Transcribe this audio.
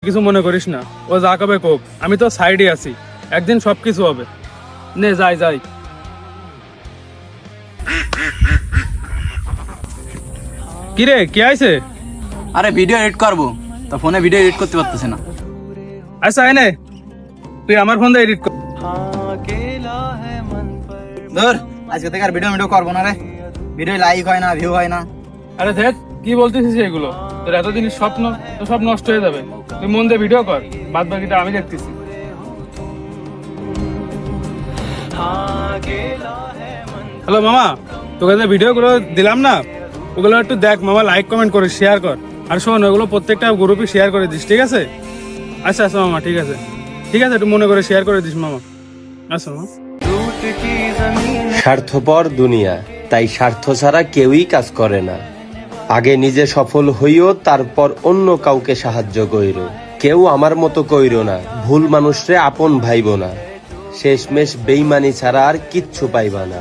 কিছু মনে করিস না, ও যা কবে কোক, আমি তো সাইডে আছি, একদিন সবকিছু হবে। নে যাই যাই। কিরে কি আইছে? আরে ভিডিও এডিট করবো, তো ফোনে ভিডিও এডিট করতে পারতেছে না। আচ্ছা এনে তুই আমার ফোন দিয়ে এডিট কর। ধর, আজকে থেকে আর ভিডিও করবো না রে। ভিডিও লাইক হয় না, ভিউ হয় না। আরে দেখ কি বলতেছিস এগুলো, তোর এতদিন স্বপ্ন তো সব নষ্ট হয়ে যাবে। তুই মন দিয়ে ভিডিও কর, বাদ বাকিটা আমি দেখতেছি। হ্যালো মামা, তোকে যে ভিডিও গুলো দিলাম না, ওগুলো একটু দেখ মামা, লাইক কমেন্ট করে শেয়ার কর। আর শোন, ওগুলো প্রত্যেকটা গ্রুপে শেয়ার করে দিস, ঠিক আছে? আচ্ছা আচ্ছা মামা, ঠিক আছে ঠিক আছে, একটু মনে করে শেয়ার করে দিস মামা। আচ্ছা মামা। স্বার্থপর দুনিয়া, তাই স্বার্থ ছাড়া কেউই কাজ করে না। আগে নিজে সফল হইও, তারপর অন্য কাউকে সাহায্য কইর। কেউ আমার মতো কইর না, ভুল মানুষরে আপন ভাইব না। শেষমেশ বেইমানি ছাড়া আর কিচ্ছু পাইবা না।